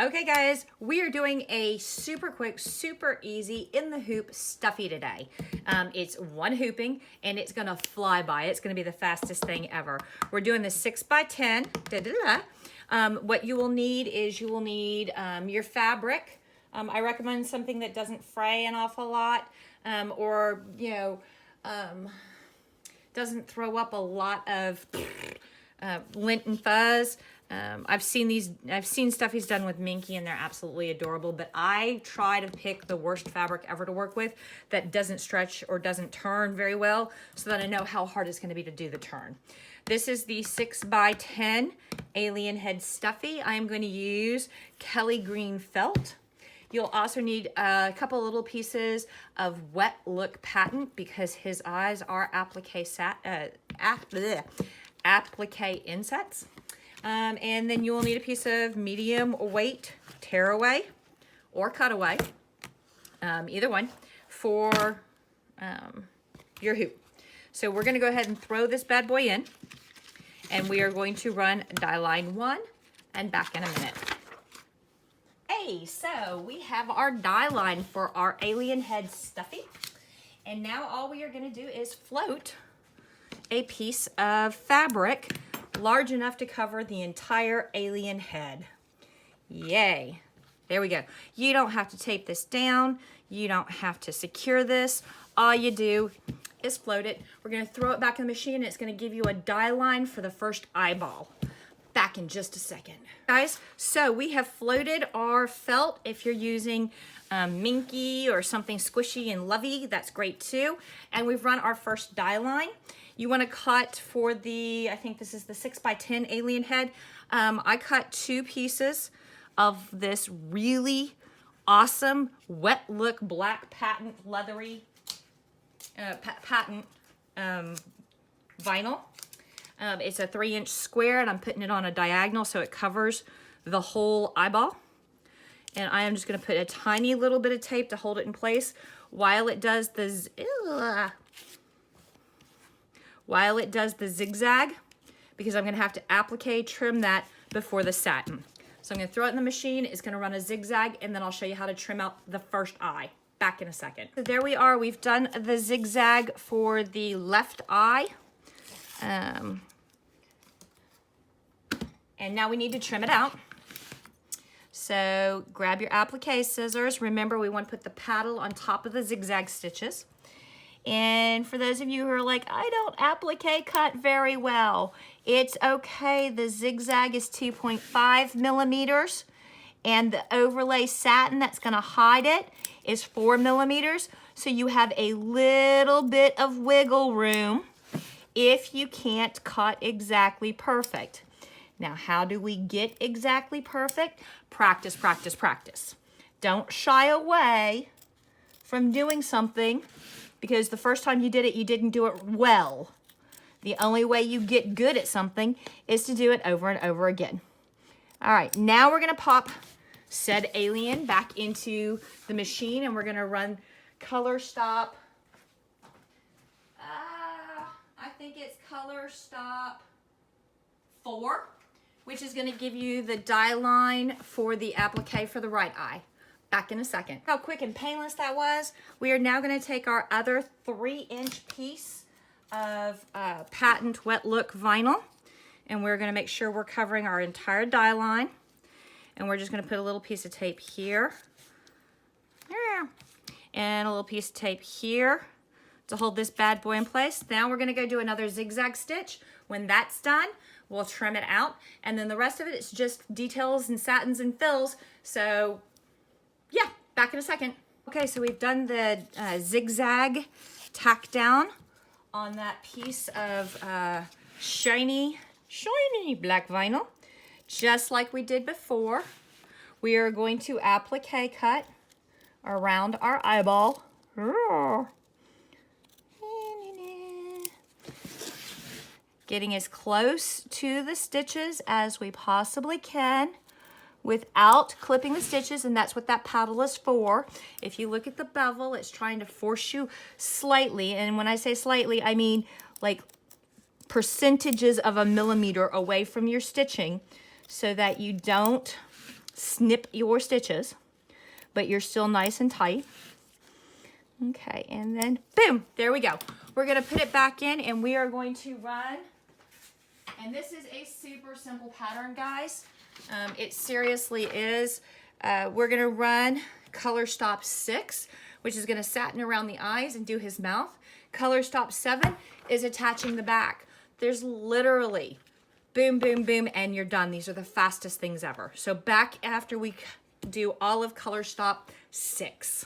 Okay guys, we are doing a super quick, super easy in the hoop stuffy today. It's one hooping and it's gonna fly by. It's gonna be the fastest thing ever. We're doing the 6x10. What you will need is your fabric. I recommend something that doesn't fray an awful lot or doesn't throw up a lot of lint and fuzz. I've seen stuffies done with minky and they're absolutely adorable, but I try to pick the worst fabric ever to work with that doesn't stretch or doesn't turn very well so that I know how hard it's going to be to do the turn. This is the 6x10 Alien Head Stuffy. I am going to use Kelly Green felt. You'll also need a couple little pieces of Wet Look patent because his eyes are applique insets. And then you will need a piece of medium weight tearaway or cutaway, either one, for your hoop. So we're going to go ahead and throw this bad boy in, and we are going to run die line 1 and back in a minute. Hey, so we have our die line for our Alien Head Stuffy, and now all we are going to do is float a piece of fabric large enough to cover the entire alien head. Yay. There we go. You don't have to tape this down. You don't have to secure this. All you do is float it. We're going to throw it back in the machine and it's going to give you a die line for the first eyeball. Back in just a second. Guys, so we have floated our felt. If you're using minky or something squishy and lovey, that's great too. And we've run our first die line. You want to cut for the, I think this is the 6x10 Alien Head. I cut 2 pieces of this really awesome Wet Look black patent leathery patent vinyl. It's a 3-inch square and I'm putting it on a diagonal so it covers the whole eyeball. And I am just going to put a tiny little bit of tape to hold it in place while it does the zigzag, because I'm going to have to applique trim that before the satin. So I'm going to throw it in the machine. It's going to run a zigzag, and then I'll show you how to trim out the first eye. Back in a second. So there we are. We've done the zigzag for the left eye. And now we need to trim it out. So grab your applique scissors. Remember, we want to put the paddle on top of the zigzag stitches. And for those of you who are like, I don't applique cut very well, it's okay. The zigzag is 2.5 millimeters and the overlay satin that's going to hide it is 4 millimeters. So you have a little bit of wiggle room if you can't cut exactly perfect. Now, how do we get exactly perfect? Practice, practice, practice. Don't shy away from doing something because the first time you did it, you didn't do it well. The only way you get good at something is to do it over and over again. All right, now we're gonna pop said alien back into the machine and we're gonna run color stop. I think it's color stop 4, which is gonna give you the die line for the applique for the right eye. Back in a second. How quick and painless that was. We are now going to take our other 3-inch piece of patent Wet Look vinyl, and we're going to make sure we're covering our entire die line. And we're just going to put a little piece of tape here, and a little piece of tape here to hold this bad boy in place. Now we're going to go do another zigzag stitch. When that's done, we'll trim it out, and then the rest of it is just details and satins and fills. So yeah, back in a second. Okay, so we've done the zigzag tack down on that piece of shiny black vinyl. Just like we did before, we are going to applique cut around our eyeball. Getting as close to the stitches as we possibly can without clipping the stitches, and that's what that paddle is for. If you look at the bevel, it's trying to force you slightly, and when I say slightly, I mean like percentages of a millimeter away from your stitching so that you don't snip your stitches, but you're still nice and tight. Okay, and then boom, there we go. We're gonna put it back in and we are going to run, and this is a super simple pattern, guys. It seriously is. We're gonna run color stop 6, which is gonna satin around the eyes and do his mouth. Color stop 7 is attaching the back. There's literally boom, boom, boom, and you're done. These are the fastest things ever. So back after we do all of color stop 6.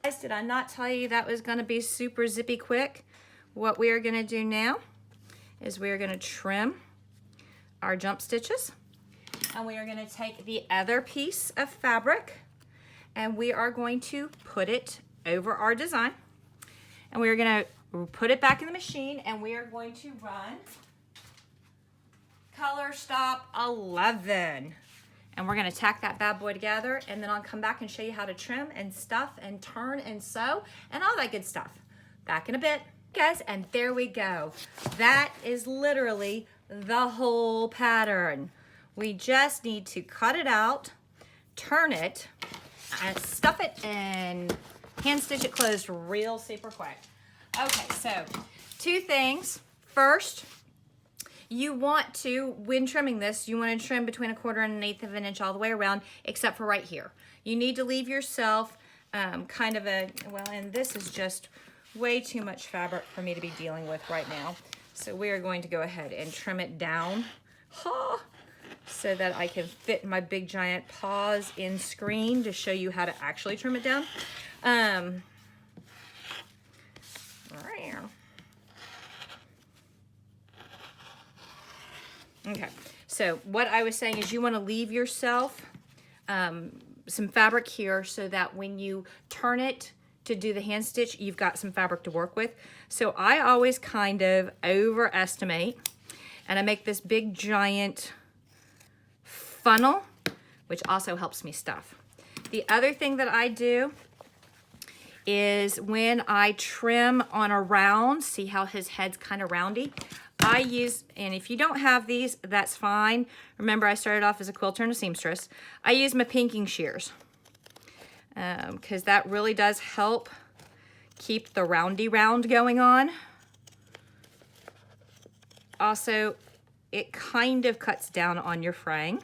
Guys, did I not tell you that was gonna be super zippy quick? What we are gonna do now is we are gonna trim our jump stitches, and we are gonna take the other piece of fabric and we are going to put it over our design, and we are gonna put it back in the machine, and we are going to run color stop 11. And we're gonna tack that bad boy together, and then I'll come back and show you how to trim and stuff and turn and sew and all that good stuff. Back in a bit, guys, and there we go. That is literally the whole pattern. We just need to cut it out, turn it, and stuff it, and hand stitch it closed real super quick. Okay, so 2 things. First, you want to, when trimming this, you want to trim between 1/4 and 1/8 of an inch all the way around, except for right here. You need to leave yourself kind of a, well, and this is just way too much fabric for me to be dealing with right now. So we are going to go ahead and trim it down so that I can fit my big giant paws in screen to show you how to actually trim it down. Okay, so what I was saying is you want to leave yourself some fabric here so that when you turn it to do the hand stitch, you've got some fabric to work with. So I always kind of overestimate, and I make this big giant funnel, which also helps me stuff. The other thing that I do is when I trim on a round, see how his head's kind of roundy? I use, and if you don't have these, that's fine. Remember, I started off as a quilter and a seamstress. I use my pinking shears because that really does help keep the roundy round going on. Also, it kind of cuts down on your fraying.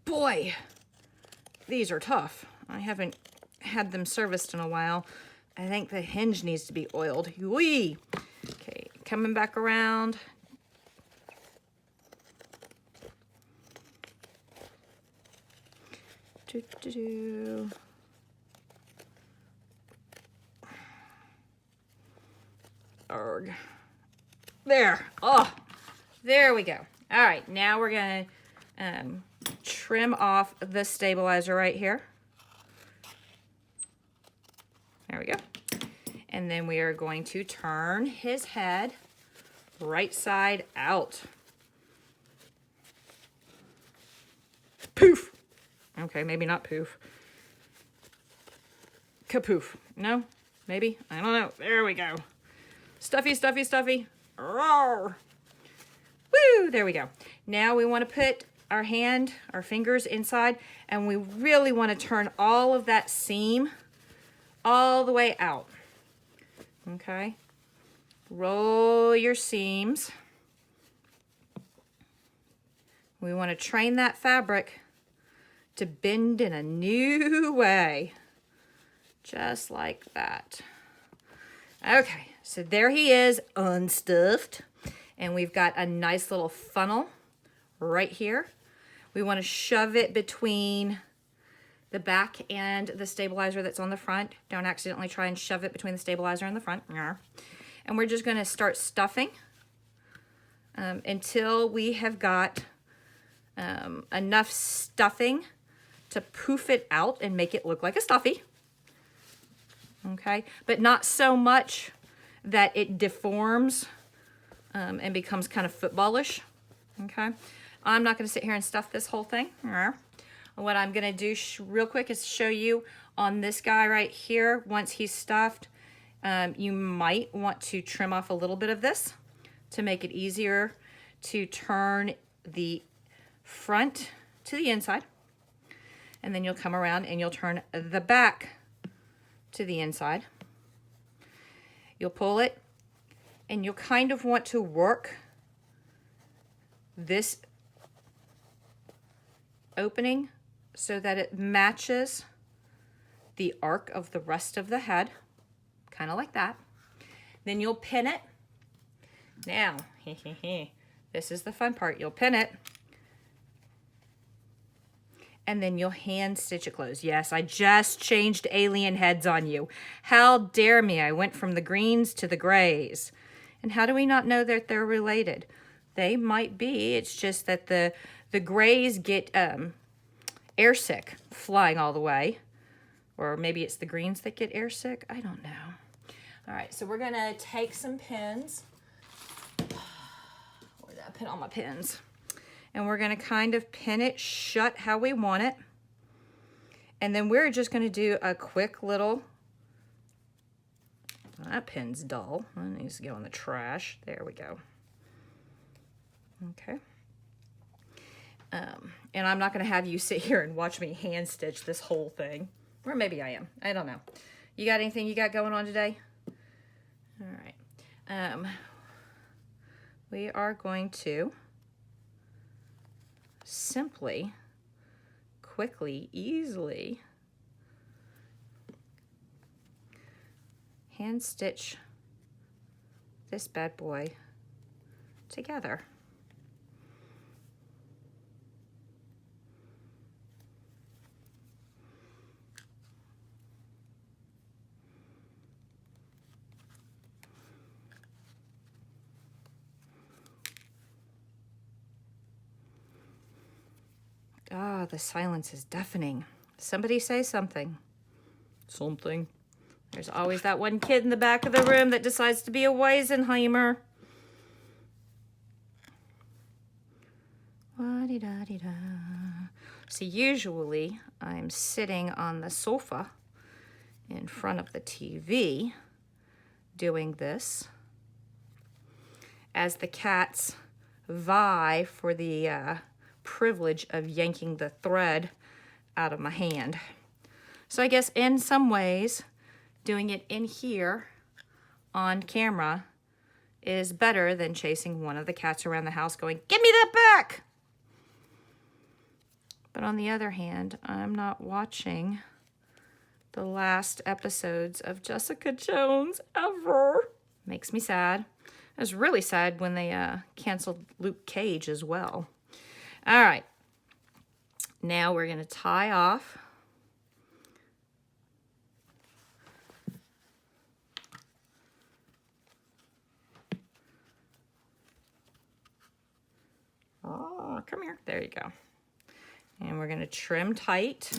Boy, these are tough. I haven't had them serviced in a while. I think the hinge needs to be oiled. Whee! Okay, coming back around. Arg. There. Oh, there we go. All right, now we're gonna trim off the stabilizer right here. There we go. And then we are going to turn his head right side out. Poof. Okay, maybe not poof. Kapoof. No? Maybe? I don't know. There we go. Stuffy, stuffy, stuffy. Roar. Woo! There we go. Now we want to put our fingers inside, and we really want to turn all of that seam all the way out. Okay? Roll your seams. We want to train that fabric to bend in a new way. Just like that. Okay, so there he is, unstuffed. And we've got a nice little funnel right here. We want to shove it between the back and the stabilizer that's on the front. Don't accidentally try and shove it between the stabilizer and the front. And we're just going to start stuffing until we have got enough stuffing to poof it out and make it look like a stuffy. Okay, but not so much that it deforms and becomes kind of footballish. Okay, I'm not going to sit here and stuff this whole thing. What I'm going to do real quick is show you on this guy right here, once he's stuffed, You might want to trim off a little bit of this to make it easier to turn the front to the inside. And then you'll come around and you'll turn the back to the inside. You'll pull it and you'll kind of want to work this opening so that it matches the arc of the rest of the head, kind of like that. Then you'll pin it. Now, this is the fun part. You'll pin it and then you'll hand stitch it closed. Yes, I just changed alien heads on you. How dare me? I went from the greens to the grays. And how do we not know that they're related? They might be. It's just that the grays get air sick flying all the way. Or maybe it's the greens that get air sick. I don't know. All right, so we're going to take some pins. Where did I put all my pins? And we're going to kind of pin it shut how we want it. And then we're just going to do a quick little... That pin's dull. That needs to go in the trash. There we go. Okay. And I'm not going to have you sit here and watch me hand stitch this whole thing. Or maybe I am. I don't know. You got anything you got going on today? All right. We are going to simply, quickly, easily hand stitch this bad boy together. Ah, the silence is deafening. Somebody say something. Something. There's always that one kid in the back of the room that decides to be a Weisenheimer. Wa-di-da-di-da. See, usually I'm sitting on the sofa in front of the TV doing this as the cats vie for the privilege of yanking the thread out of my hand. So I guess in some ways, doing it in here on camera is better than chasing one of the cats around the house going, "Give me that back!" But on the other hand, I'm not watching the last episodes of Jessica Jones ever. Makes me sad. I was really sad when they canceled Luke Cage as well. All right. Now we're going to tie off. Oh, come here. There you go. And we're going to trim tight.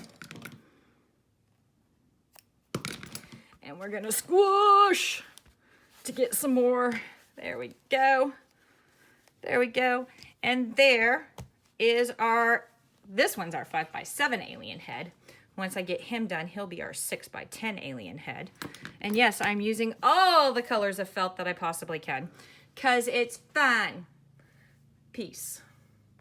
And we're going to squish to get some more. There we go. There we go. And there is our, this one's our 5x7 alien head. Once I get him done, he'll be our 6x10 alien head. And yes, I'm using all the colors of felt that I possibly can, because it's fun. Peace.